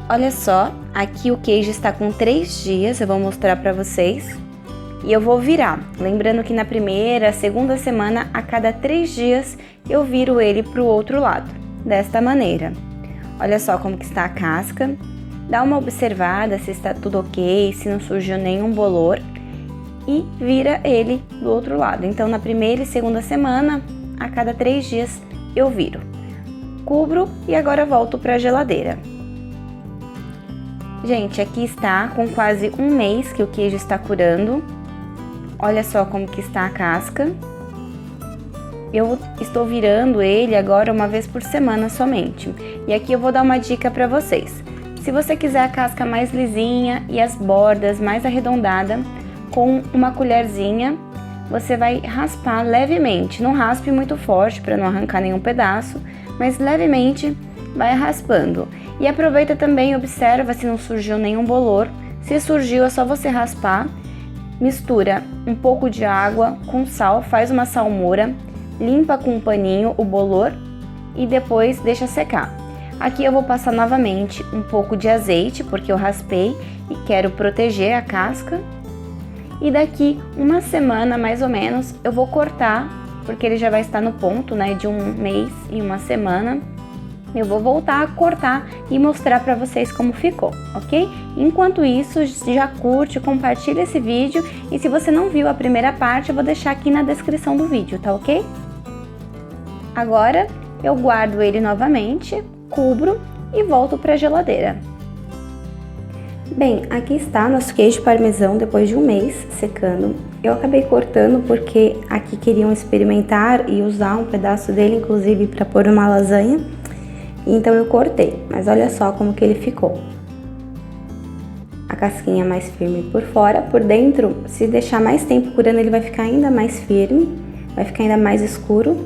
Olha só, aqui o queijo está com 3 dias, eu vou mostrar para vocês. E eu vou virar, lembrando que na primeira, segunda semana, a cada 3 dias, eu viro ele para o outro lado, desta maneira. Olha só como que está a casca. Dá uma observada se está tudo ok, se não surgiu nenhum bolor. E vira ele do outro lado. Então, na primeira e segunda semana, a cada 3 dias, eu viro. Cubro e agora volto para a geladeira. Gente, aqui está com quase 1 mês que o queijo está curando. Olha só como que está a casca. Eu estou virando ele agora uma vez por semana somente. E aqui eu vou dar uma dica para vocês. Se você quiser a casca mais lisinha e as bordas mais arredondada, com uma colherzinha, você vai raspar levemente. Não raspe muito forte para não arrancar nenhum pedaço, mas levemente vai raspando. E aproveita também, observa se não surgiu nenhum bolor. Se surgiu, é só você raspar. Mistura um pouco de água com sal, faz uma salmoura, limpa com um paninho o bolor e depois deixa secar. Aqui eu vou passar novamente um pouco de azeite, porque eu raspei e quero proteger a casca. E daqui uma semana, mais ou menos, eu vou cortar, porque ele já vai estar no ponto, né, de 1 mês e 1 semana. Eu vou voltar a cortar e mostrar para vocês como ficou, ok? Enquanto isso, já curte, compartilha esse vídeo e se você não viu a primeira parte, eu vou deixar aqui na descrição do vídeo, tá ok? Agora, eu guardo ele novamente, cubro e volto para a geladeira. Bem, aqui está nosso queijo parmesão depois de 1 mês secando. Eu acabei cortando porque aqui queriam experimentar e usar um pedaço dele, inclusive, para pôr uma lasanha. Então eu cortei, mas olha só como que ele ficou. A casquinha mais firme por fora, por dentro, se deixar mais tempo curando, ele vai ficar ainda mais firme, vai ficar ainda mais escuro.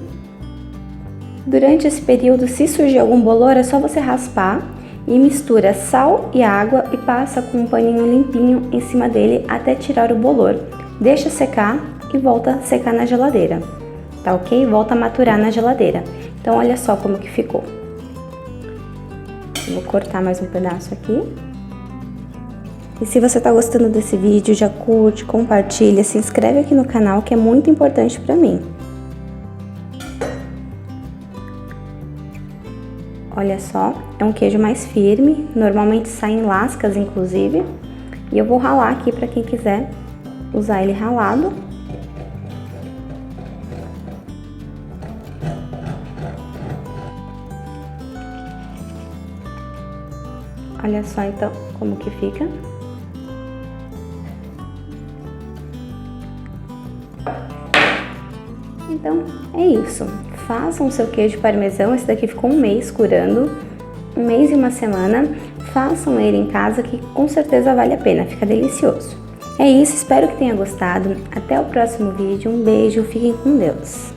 Durante esse período, se surgir algum bolor, é só você raspar e mistura sal e água e passa com um paninho limpinho em cima dele até tirar o bolor. Deixa secar e volta a secar na geladeira, tá ok? Volta a maturar na geladeira. Então olha só como que ficou. Vou cortar mais um pedaço aqui. E se você tá gostando desse vídeo, já curte, compartilha, se inscreve aqui no canal que é muito importante pra mim. Olha só, é um queijo mais firme, normalmente sai em lascas inclusive. E eu vou ralar aqui para quem quiser usar ele ralado. Olha só então como que fica. Então é isso. Façam o seu queijo parmesão, esse daqui ficou 1 mês curando, 1 mês e 1 semana. Façam ele em casa que com certeza vale a pena, fica delicioso. É isso, espero que tenha gostado. Até o próximo vídeo, um beijo, fiquem com Deus.